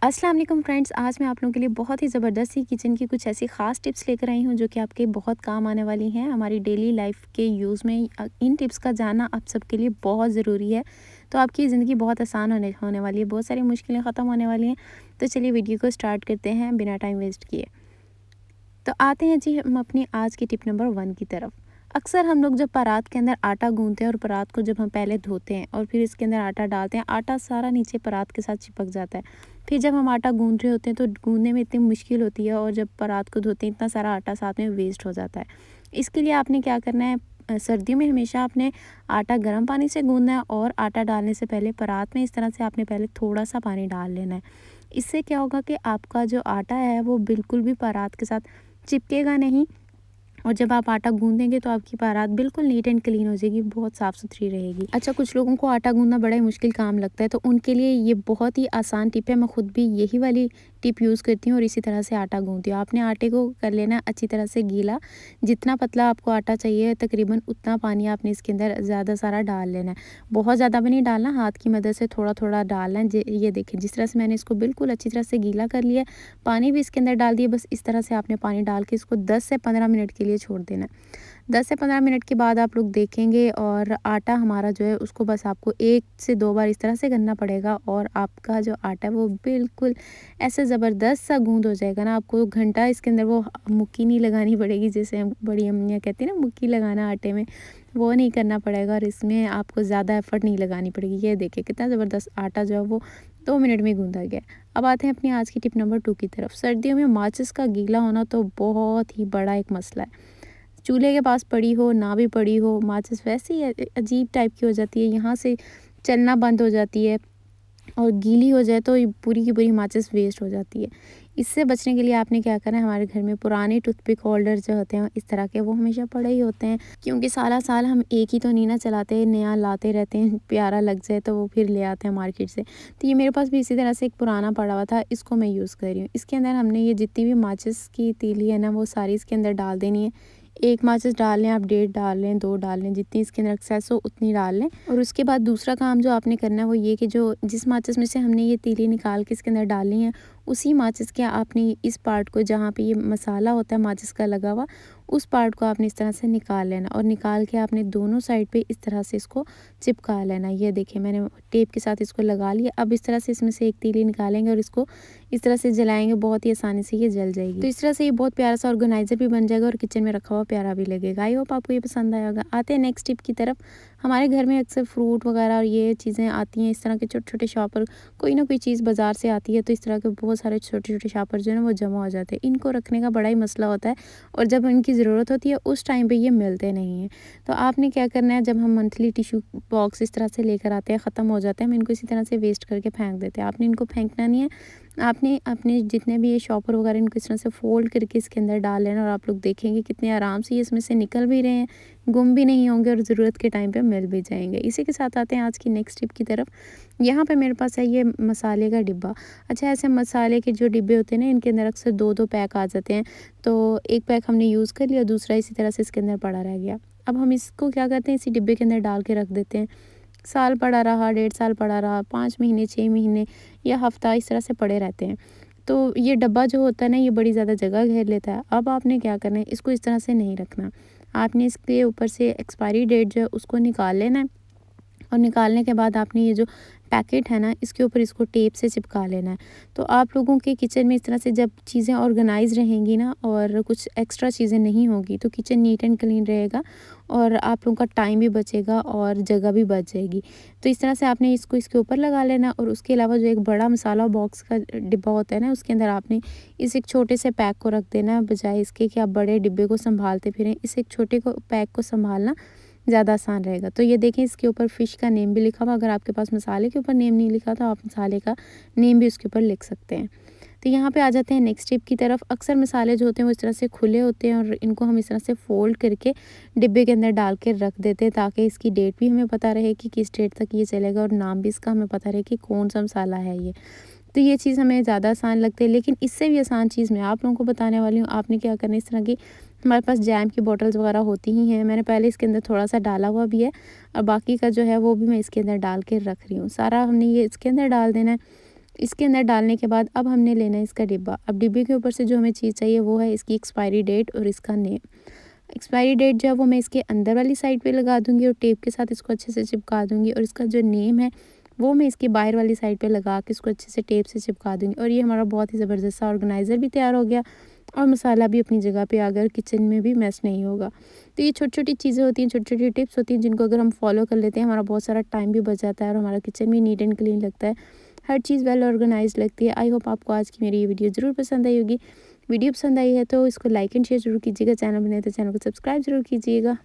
अस्सलाम वालेकुम फ्रेंड्स, आज मैं आप लोगों के लिए बहुत ही ज़बरदस्त सी किचन की कुछ ऐसी ख़ास टिप्स लेकर आई हूँ जो कि आपके बहुत काम आने वाली हैं हमारी डेली लाइफ के यूज़ में। इन टिप्स का जानना आप सबके लिए बहुत ज़रूरी है। तो आपकी ज़िंदगी बहुत आसान होने होने वाली है, बहुत सारी मुश्किलें ख़त्म होने वाली हैं। तो चलिए वीडियो को स्टार्ट करते हैं बिना टाइम वेस्ट किए। तो आते हैं जी हम अपनी आज की टिप नंबर 1 की तरफ। अक्सर हम लोग जब परात के अंदर आटा गूंथते हैं और परात को जब हम पहले धोते हैं और फिर इसके अंदर आटा डालते हैं, आटा सारा नीचे परात के साथ चिपक जाता है। फिर जब हम आटा गूंथ रहे होते हैं तो गूंथने में इतनी मुश्किल होती है और जब परात को धोते हैं इतना सारा आटा साथ में वेस्ट हो जाता है। इसके लिए आपने क्या करना है, सर्दियों में हमेशा आपने आटा गर्म पानी से गूंदना है और आटा डालने से पहले परात में इस तरह से आपने पहले थोड़ा सा पानी डाल लेना है। इससे क्या होगा कि आपका जो आटा है वो बिल्कुल भी परात के साथ चिपकेगा नहीं और जब आप आटा गूंदेंगे तो आपकी परात बिल्कुल नीट एंड क्लीन हो जाएगी, बहुत साफ़ सुथरी रहेगी। अच्छा, कुछ लोगों को आटा गूंदना बड़ा ही मुश्किल काम लगता है तो उनके लिए ये बहुत ही आसान टिप है। मैं खुद भी यही वाली टिप यूज़ करती हूँ और इसी तरह से आटा गूंथती हूँ। आपने आटे को कर लेना अच्छी तरह से गीला। जितना पतला आपको आटा चाहिए तकरीबन उतना पानी आपने इसके अंदर ज़्यादा सारा डाल लेना है। बहुत ज़्यादा भी नहीं डालना, हाथ की मदद से थोड़ा थोड़ा डालना है। ये देखें जिस तरह से मैंने इसको बिल्कुल अच्छी तरह से गीला कर लिया, पानी भी इसके अंदर डाल दिया। बस इस तरह से आपने पानी डाल के इसको 10 से 15 मिनट के लिए छोड़ देना है। 10 से 15 मिनट के बाद आप लोग देखेंगे और आटा हमारा जो है उसको बस आपको 1 से 2 बार इस तरह से करना पड़ेगा और आपका जो आटा है वो बिल्कुल ऐसे ज़बरदस्त सा गूंद हो जाएगा ना। आपको घंटा इसके अंदर वो मुक्की नहीं लगानी पड़ेगी, जैसे हम बड़ी अम्मियाँ कहती हैं ना मुक्की लगाना आटे में, वो नहीं करना पड़ेगा और इसमें आपको ज़्यादा एफर्ट नहीं लगानी पड़ेगी। ये देखिए कितना ज़बरदस्त आटा जो है वो 2 मिनट में गूंदा गया। अब आते हैं अपनी आज की टिप नंबर 2 की तरफ। सर्दियों में माचिस का गीला होना तो बहुत ही बड़ा एक मसला है। चूल्हे के पास पड़ी हो ना भी पड़ी हो, माचिस वैसे ही अजीब टाइप की हो जाती है, यहाँ से चलना बंद हो जाती है और गीली हो जाए तो ये पूरी की पूरी माचिस वेस्ट हो जाती है। इससे बचने के लिए आपने क्या करना है, हमारे घर में पुराने टूथपिक होल्डर जो होते हैं इस तरह के वो हमेशा पड़े ही होते हैं, क्योंकि साला साल हम एक ही तो नहीं ना चलाते, नया लाते रहते हैं। प्यारा लग जाए तो वो फिर ले आते हैं मार्केट से। तो ये मेरे पास भी इसी तरह से एक पुराना पड़ा हुआ था, इसको मैं यूज़ कर रही हूँ। इसके अंदर हमने ये जितनी भी माचिस की तीली है ना वो सारी इसके अंदर डाल देनी है। एक माचिस डाल लें आप, 1.5 डाल लें, 2 डाल लें, जितनी इसके अंदर एक्सेस हो उतनी डाल लें। और उसके बाद दूसरा काम जो आपने करना है वो ये कि जो जिस माचिस में से हमने ये तीली निकाल के इसके अंदर डालनी है, उसी माचिस के आपने इस पार्ट को जहाँ पे ये मसाला होता है माचिस का लगा हुआ, उस पार्ट को आपने इस तरह से निकाल लेना और निकाल के आपने दोनों साइड पे इस तरह से इसको चिपका लेना। ये देखिए मैंने टेप के साथ इसको लगा लिया। अब इस तरह से इसमें से एक तीली निकालेंगे और इसको इस तरह से जलाएंगे, बहुत ही आसानी से ये जल जाएगी। तो इस तरह से ये बहुत प्यारा सा ऑर्गेनाइजर भी बन जाएगा और किचन में रखा हुआ प्यारा भी लगेगा। आई होप आपको ये पसंद आया होगा। आते हैं नेक्स्ट टिप की तरफ। हमारे घर में अक्सर फ्रूट वगैरह और ये चीज़ें आती हैं, इस तरह के छोटे छोटे शॉपर, कोई ना कोई चीज़ बाज़ार से आती है तो इस तरह के बहुत सारे छोटे छोटे शॉपर जो है ना वो जमा हो जाते हैं। इनको रखने का बड़ा ही मसला होता है और जब इनकी ज़रूरत होती है उस टाइम पे ये मिलते नहीं हैं। तो आपने क्या करना है, जब हम मंथली टिश्यू बॉक्स इस तरह से लेकर आते हैं, ख़त्म हो जाते हैं, हम इनको इसी तरह से वेस्ट करके फेंक देते हैं। आपने इनको फेंकना नहीं है, आपने अपने जितने भी ये शॉपर वगैरह इनको इस तरह से फ़ोल्ड करके इसके अंदर डाल लेना और आप लोग देखेंगे कितने आराम से ये इसमें से निकल भी रहे हैं, गुम भी नहीं होंगे और ज़रूरत के टाइम पे मिल भी जाएंगे। इसी के साथ आते हैं आज की नेक्स्ट टिप की तरफ। यहाँ पे मेरे पास है ये मसाले का डिब्बा। अच्छा, ऐसे मसाले के जो डिब्बे होते हैं ना इनके अंदर अक्सर 2-2 पैक आ जाते हैं। तो एक पैक हमने यूज़ कर लिया, दूसरा इसी तरह से इसके अंदर पड़ा रह गया। अब हम इसको क्या करते हैं, इसी डिब्बे के अंदर डाल के रख देते हैं। साल पड़ा रहा, 1.5 साल पड़ा रहा, 5 महीने, 6 महीने या हफ़्ता इस तरह से पड़े रहते हैं। तो ये डब्बा जो होता है ना ये बड़ी ज़्यादा जगह घेर लेता है। अब आपने क्या करना है, इसको इस तरह से नहीं रखना। आपने इसके ऊपर से एक्सपायरी डेट जो है उसको निकाल लेना है और निकालने के बाद आपने ये जो पैकेट है ना इसके ऊपर इसको टेप से चिपका लेना है। तो आप लोगों के किचन में इस तरह से जब चीज़ें ऑर्गेनाइज रहेंगी ना और कुछ एक्स्ट्रा चीज़ें नहीं होगी तो किचन नीट एंड क्लीन रहेगा और आप लोगों का टाइम भी बचेगा और जगह भी बच जाएगी। तो इस तरह से आपने इसको इसके ऊपर लगा लेना और उसके अलावा जो एक बड़ा मसाला बॉक्स का डिब्बा होता है ना उसके अंदर आपने इस एक छोटे से पैक को रख देना, बजाय इसके कि आप बड़े डिब्बे को संभालते फिरें। इस एक छोटे को पैक को संभालना ज़्यादा आसान रहेगा। तो ये देखें इसके ऊपर फ़िश का नेम भी लिखा हुआ, अगर आपके पास मसाले के ऊपर नेम नहीं लिखा तो आप मसाले का नेम भी उसके ऊपर लिख सकते हैं। तो यहाँ पे आ जाते हैं नेक्स्ट टिप की तरफ। अक्सर मसाले जो होते हैं वो इस तरह से खुले होते हैं और इनको हम इस तरह से फ़ोल्ड करके डिब्बे के अंदर डाल के रख देते हैं ताकि इसकी डेट भी हमें पता रहे कि किस डेट तक ये चलेगा और नाम भी इसका हमें पता रहे कि कौन-सा मसाला है ये। तो ये चीज़ हमें ज़्यादा आसान लगती है, लेकिन इससे भी आसान चीज़ मैं आप लोगों को बताने वाली हूँ। आपने क्या करना है, इस तरह की हमारे पास जैम की बॉटल्स वगैरह होती ही हैं। मैंने पहले इसके अंदर थोड़ा-सा डाला हुआ भी है और बाकी का जो है वो भी मैं इसके अंदर डाल के रख रही हूँ। सारा हमने ये इसके अंदर डाल देना है इसके अंदर डालने के बाद अब हमने लेना है इसका डिब्बा। अब डिब्बे के ऊपर से जो हमें चीज़ चाहिए वो है इसकी एक्सपायरी डेट और इसका नेम। एक्सपायरी डेट जो है वो मैं इसके अंदर वाली साइड पे लगा दूँगी और टेप के साथ इसको अच्छे से चिपका दूँगी, और इसका जो नेम है वो मैं इसकी बाहर वाली साइड पे लगा के इसको अच्छे से टेप से चिपका दूँगी। और ये हमारा बहुत ही ज़बरदस्त सा ऑर्गेनाइज़र भी तैयार हो गया और मसाला भी अपनी जगह पे आ गया और किचन में भी मैस नहीं होगा। तो ये छोटी-छोटी चीज़ें होती हैं, छोटी-छोटी टिप्स होती हैं जिनको अगर हम फॉलो कर लेते हैं हमारा बहुत सारा टाइम भी बच जाता है और हमारा किचन भी नीट एंड क्लीन लगता है। हर चीज़ वेल ऑर्गेनाइज़्ड लगती है। आई होप आपको आज की मेरी ये वीडियो ज़रूर पसंद आई होगी। वीडियो पसंद आई है तो इसको लाइक एंड शेयर ज़रूर कीजिएगा। चैनल बने तो चैनल को सब्सक्राइब ज़रूर कीजिएगा।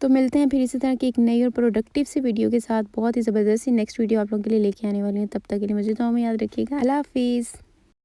तो मिलते हैं फिर इसी तरह की एक नई और प्रोडक्टिव सी वीडियो के साथ। बहुत ही ज़बरदस्त सी नेक्स्ट वीडियो आप लोगों के लिए लेके आने वाली हूँ। तब तक के लिए मुझे दुआ में याद रखिएगा। अल्लाह हाफ़िज़।